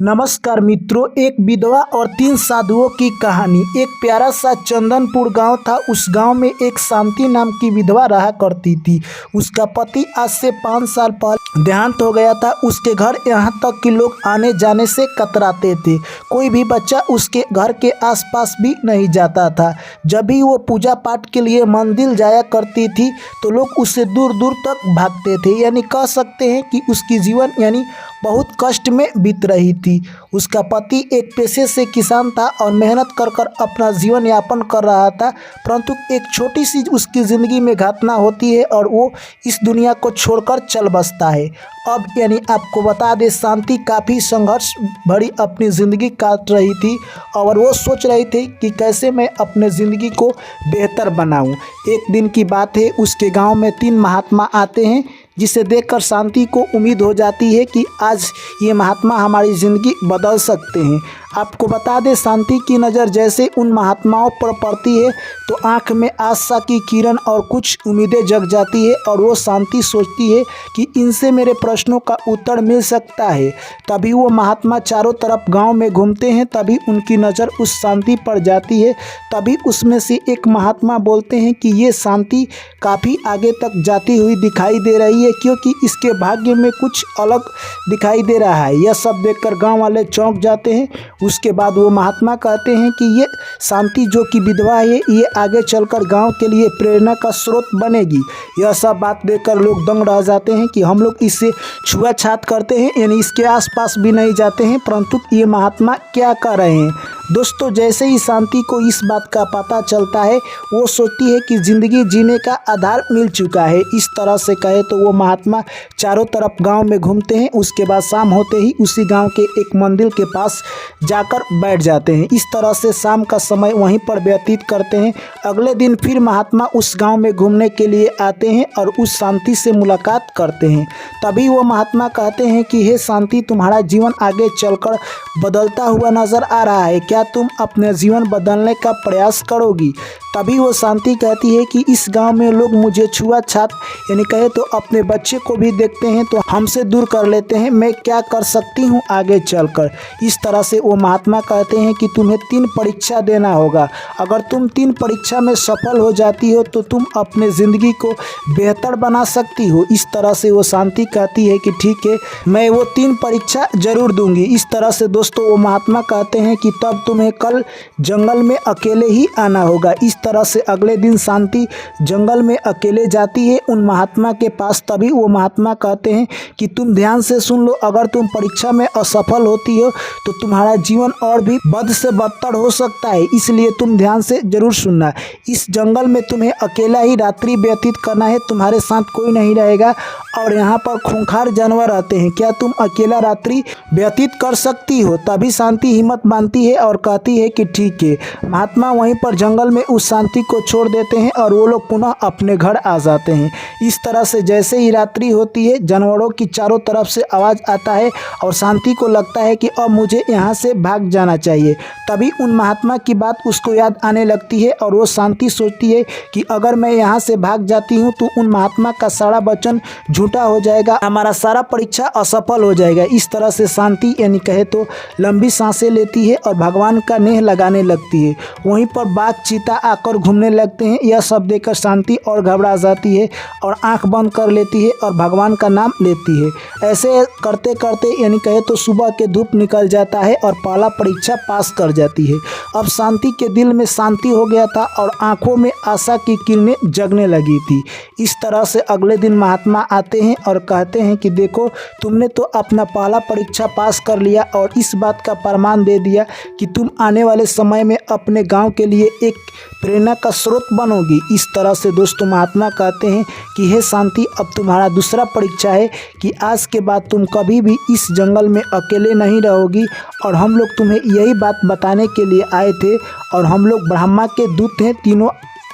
नमस्कार मित्रों, एक विधवा और तीन साधुओं की कहानी। एक प्यारा सा चंदनपुर गांव था। उस गांव में एक शांति नाम की विधवा रहा करती थी। उसका पति आज से 5 साल पहले देहांत हो गया था। उसके घर यहाँ तक कि लोग आने जाने से कतराते थे। कोई भी बच्चा उसके घर के आसपास भी नहीं जाता था। जब भी वो पूजा पाठ के लिए मंदिर जाया करती थी तो लोग उससे दूर दूर तक भागते थे। यानी कह सकते हैं कि उसकी जीवन बहुत कष्ट में बीत रही थी। उसका पति एक पेशे से किसान था और मेहनत कर कर अपना जीवन यापन कर रहा था, परंतु एक छोटी सी उसकी ज़िंदगी में घटना होती है और वो इस दुनिया को छोड़कर चल बसता है। अब आपको बता दें, शांति काफ़ी संघर्ष भरी अपनी ज़िंदगी काट रही थी और वो सोच रही थी कि कैसे मैं अपने ज़िंदगी को बेहतर बनाऊं। एक दिन की बात है, उसके गांव में 3 महात्मा आते हैं, जिसे देखकर शांति को उम्मीद हो जाती है कि आज ये महात्मा हमारी ज़िंदगी बदल सकते हैं। आपको बता दें, शांति की नज़र जैसे उन महात्माओं पर पड़ती है तो आंख में आशा की किरण और कुछ उम्मीदें जग जाती है और वो शांति सोचती है कि इनसे मेरे प्रश्नों का उत्तर मिल सकता है। तभी वो महात्मा चारों तरफ गांव में घूमते हैं। तभी उनकी नज़र उस शांति पर जाती है। तभी उसमें से एक महात्मा बोलते हैं कि ये शांति काफ़ी आगे तक जाती हुई दिखाई दे रही है, क्योंकि इसके भाग्य में कुछ अलग दिखाई दे रहा है। यह सब देखकर गांव वाले चौंक जाते हैं। उसके बाद वो महात्मा कहते हैं कि ये शांति जो कि विधवा है, ये आगे चलकर गांव के लिए प्रेरणा का स्रोत बनेगी। यह सब बात देखकर लोग दंग रह जाते हैं कि हम लोग इससे छुआछूत करते हैं, यानी इसके आसपास भी नहीं जाते हैं, परंतु ये महात्मा क्या कर रहे हैं। दोस्तों, जैसे ही शांति को इस बात का पता चलता है, वो सोचती है कि ज़िंदगी जीने का आधार मिल चुका है। इस तरह से कहे तो वो महात्मा चारों तरफ गांव में घूमते हैं। उसके बाद शाम होते ही उसी गांव के एक मंदिर के पास जाकर बैठ जाते हैं। इस तरह से शाम का समय वहीं पर व्यतीत करते हैं। अगले दिन फिर महात्मा उस गाँव में घूमने के लिए आते हैं और उस शांति से मुलाकात करते हैं। तभी वो महात्मा कहते हैं कि हे शांति, तुम्हारा जीवन आगे चलकर बदलता हुआ नज़र आ रहा है। क्या तुम अपने जीवन बदलने का प्रयास करोगी? तभी वो शांति कहती है कि इस गांव में लोग मुझे छुआछूत यानी कहे तो अपने बच्चे को भी देखते हैं तो हमसे दूर कर लेते हैं। मैं क्या कर सकती हूँ आगे चलकर? इस तरह से वो महात्मा कहते हैं कि तुम्हें 3 परीक्षा देना होगा। अगर तुम 3 परीक्षा में सफल हो जाती हो तो तुम अपने ज़िंदगी को बेहतर बना सकती हो। इस तरह से वो शांति कहती है कि ठीक है, मैं वो 3 परीक्षा जरूर दूंगी। इस तरह से दोस्तों वो महात्मा कहते हैं कि तब तुम्हें कल जंगल में अकेले ही आना होगा। इस तरह से अगले दिन शांति जंगल में अकेले जाती है उन महात्मा के पास। तभी वो महात्मा कहते हैं कि तुम ध्यान से सुन लो, अगर तुम परीक्षा में असफल होती हो तो तुम्हारा जीवन और भी बद से बदतर हो सकता है, इसलिए तुम ध्यान से जरूर सुनना। इस जंगल में तुम्हें अकेला ही रात्रि व्यतीत करना है, तुम्हारे साथ कोई नहीं रहेगा और यहाँ पर खूंखार जानवर रहते हैं। क्या तुम अकेला रात्रि व्यतीत कर सकती हो? तभी शांति हिम्मत बांधती है और कहती है कि ठीक है। महात्मा वहीं पर जंगल में उस शांति को छोड़ देते हैं और वो लोग पुनः अपने घर आ जाते हैं। इस तरह से जैसे ही रात्रि होती है, जानवरों की चारों तरफ से आवाज़ आता है और शांति को लगता है कि अब मुझे यहाँ से भाग जाना चाहिए। तभी उन महात्मा की बात उसको याद आने लगती है और वो शांति सोचती है कि अगर मैं यहाँ से भाग जाती हूँ तो उन महात्मा का सारा वचन झूठा हो जाएगा, हमारा सारा परीक्षा असफल हो जाएगा। इस तरह से शांति यानी कहे तो लंबी सांसें लेती है और भगवान का नेह लगाने लगती है। वहीं पर बाघ चीता आकर घूमने लगते हैं। यह सब देखकर शांति और घबरा जाती है और आंख बंद कर लेती है और भगवान का नाम लेती है। ऐसे करते करते यानी कहे तो सुबह के धूप निकल जाता है और पहला परीक्षा पास कर जाती है। अब शांति के दिल में शांति हो गया था और आंखों में आशा की किरणें जगने लगी थी। इस तरह से अगले दिन महात्मा आते हैं और कहते हैं कि देखो, तुमने तो अपना पहला परीक्षा पास कर लिया और इस बात का प्रमाण दे दिया कि तुम आने वाले समय में अपने गांव के लिए एक प्रेरणा का स्रोत बनोगी। इस तरह से दोस्तों महात्मा कहते हैं कि हे शांति, अब तुम्हारा दूसरा परीक्षा है कि आज के बाद तुम कभी भी इस जंगल में अकेले नहीं रहोगी और हम लोग तुम्हें यही बात बताने के लिए आए थे और हम लोग ब्रह्मा के दूत हैं तीनों,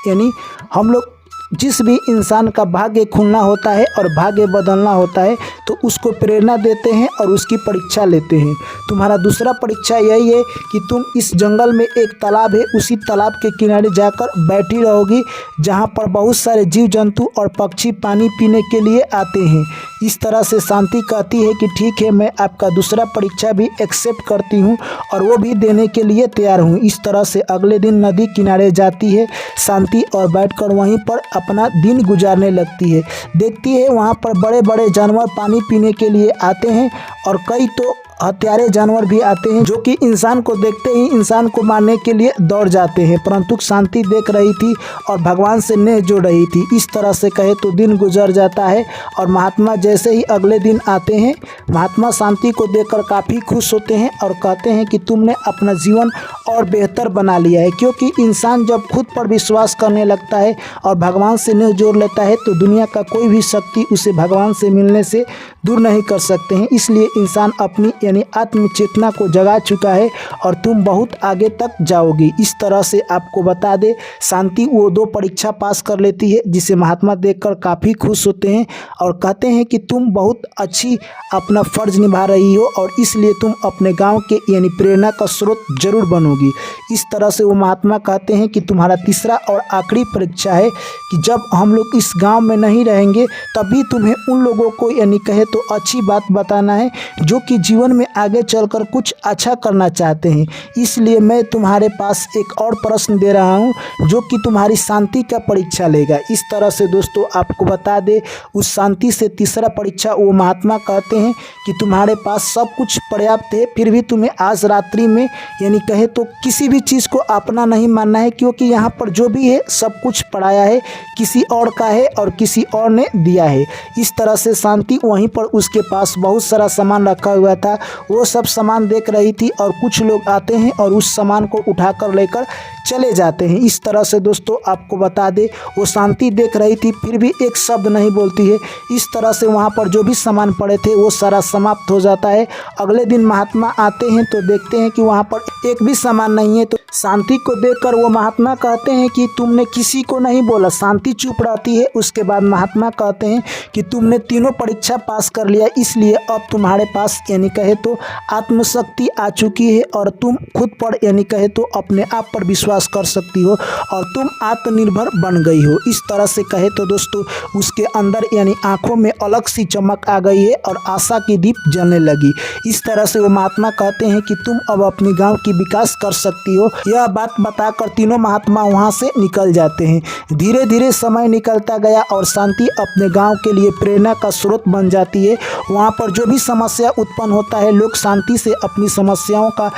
यानी हम लोग जिस भी इंसान का भाग्य खुलना होता है और भाग्य बदलना होता है तो उसको प्रेरणा देते हैं और उसकी परीक्षा लेते हैं। तुम्हारा दूसरा परीक्षा यही है कि तुम इस जंगल में एक तालाब है, उसी तालाब के किनारे जाकर बैठी रहोगी जहाँ पर बहुत सारे जीव जंतु और पक्षी पानी पीने के लिए आते हैं। इस तरह से शांति कहती है कि ठीक है, मैं आपका दूसरा परीक्षा भी एक्सेप्ट करती हूँ और वो भी देने के लिए तैयार हूँ। इस तरह से अगले दिन नदी किनारे जाती है शांति और बैठकर वहीं पर अपना दिन गुजारने लगती है। देखती है वहाँ पर बड़े बड़े जानवर पानी पीने के लिए आते हैं और कई तो हत्यारे जानवर भी आते हैं जो कि इंसान को देखते ही इंसान को मारने के लिए दौड़ जाते हैं, परंतु शांति देख रही थी और भगवान से नेह जोड़ रही थी। इस तरह से कहे तो दिन गुजर जाता है और महात्मा जैसे ही अगले दिन आते हैं, महात्मा शांति को देखकर काफ़ी खुश होते हैं और कहते हैं कि तुमने अपना जीवन और बेहतर बना लिया है, क्योंकि इंसान जब खुद पर विश्वास करने लगता है और भगवान से नेह जोड़ लेता है तो दुनिया का कोई भी शक्ति उसे भगवान से मिलने से दूर नहीं कर सकते हैं। इसलिए इंसान अपनी यानी आत्म चेतना को जगा चुका है और तुम बहुत आगे तक जाओगी। इस तरह से आपको बता दे शांति वो 2 परीक्षा पास कर लेती है, जिसे महात्मा देखकर काफ़ी खुश होते हैं और कहते हैं कि तुम बहुत अच्छी अपना फर्ज निभा रही हो और इसलिए तुम अपने गांव के यानी प्रेरणा का स्रोत जरूर बनोगी। इस तरह से वो महात्मा कहते हैं कि तुम्हारा तीसरा और आखिरी परीक्षा है कि जब हम लोग इस गाँव में नहीं रहेंगे तभी तुम्हें उन लोगों को यानी कहे तो अच्छी बात बताना है जो कि जीवन में आगे चलकर कुछ अच्छा करना चाहते हैं। इसलिए मैं तुम्हारे पास एक और प्रश्न दे रहा हूं जो कि तुम्हारी शांति का परीक्षा लेगा। इस तरह से दोस्तों आपको बता दे उस शांति से तीसरा परीक्षा वो महात्मा कहते हैं कि तुम्हारे पास सब कुछ पर्याप्त है, फिर भी तुम्हें आज रात्रि में यानी कहे तो किसी भी चीज़ को अपना नहीं मानना है, क्योंकि यहाँ पर जो भी है सब कुछ पराया है, किसी और का है और किसी और ने दिया है। इस तरह से शांति वहीं पर उसके पास बहुत सारा सामान रखा हुआ था, वो सब सामान देख रही थी और कुछ लोग आते हैं और उस सामान को उठाकर लेकर चले जाते हैं। इस तरह से दोस्तों आपको बता दे वो शांति देख रही थी फिर भी एक शब्द नहीं बोलती है। इस तरह से वहाँ पर जो भी सामान पड़े थे वो सारा समाप्त हो जाता है। अगले दिन महात्मा आते हैं तो देखते हैं कि वहाँ पर एक भी सामान नहीं है, तो शांति को देखकर वो महात्मा कहते हैं कि तुमने किसी को नहीं बोला। शांति चुप रहती है। उसके बाद महात्मा कहते हैं कि तुमने तीनों परीक्षा पास कर लिया, इसलिए अब तुम्हारे पास यानी कहे तो आत्मशक्ति आ चुकी है और तुम खुद पर यानी कहे तो अपने आप पर विश्वास कर सकती हो और तुम आत्मनिर्भर बन गई हो। इस तरह से कहे तो दोस्तों उसके अंदर यानी आंखों में अलग सी चमक आ गई है और आशा की दीप जलने लगी। इस तरह से वो महात्मा कहते हैं कि तुम अब अपने गांव की विकास कर सकती हो। यह बात बताकर तीनों महात्मा वहां से निकल जाते हैं। धीरे धीरे समय निकलता गया और शांति अपने गांव के लिए प्रेरणा का स्रोत बन जाती है। वहां पर जो भी समस्या उत्पन्न होता है लोग शांति से अपनी समस्याओं का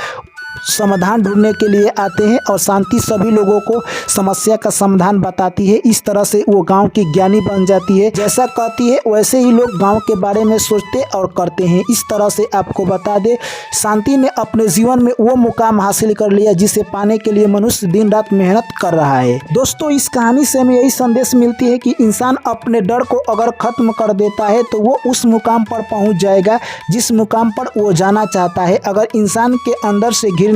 समाधान ढूंढने के लिए आते हैं और शांति सभी लोगों को समस्या का समाधान बताती है। इस तरह से वो गांव की ज्ञानी बन जाती है। जैसा कहती है वैसे ही लोग गांव के बारे में सोचते और करते हैं। इस तरह से आपको बता दे शांति ने अपने जीवन में वो मुकाम हासिल कर लिया जिसे पाने के लिए मनुष्य दिन रात मेहनत कर रहा है। दोस्तों इस कहानी से हमें यही संदेश मिलती है कि इंसान अपने डर को अगर खत्म कर देता है तो वो उस मुकाम पर पहुंच जाएगा जिस मुकाम पर वो जाना चाहता है। अगर इंसान के अंदर से घृणा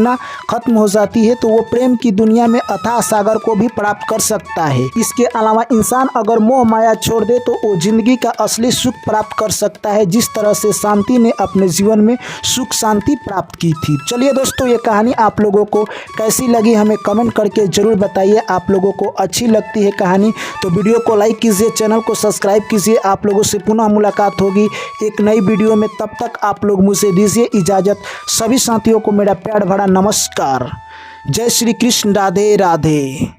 खत्म हो जाती है तो वो प्रेम की दुनिया में अथाह सागर को भी प्राप्त कर सकता है। इसके अलावा इंसान अगर मोह माया छोड़ दे तो वो जिंदगी का असली सुख प्राप्त कर सकता है, जिस तरह से शांति ने अपने जीवन में सुख शांति प्राप्त की थी। चलिए दोस्तों ये कहानी आप लोगों को कैसी लगी हमें कमेंट करके जरूर बताइए। आप लोगों को अच्छी लगती है कहानी तो वीडियो को लाइक कीजिए, चैनल को सब्सक्राइब कीजिए। आप लोगों से पुनः मुलाकात होगी एक नई वीडियो में, तब तक आप लोग मुझे दीजिए इजाज़त। सभी साथियों को मेरा प्यार भरा नमस्कार। जय श्री कृष्ण। राधे राधे।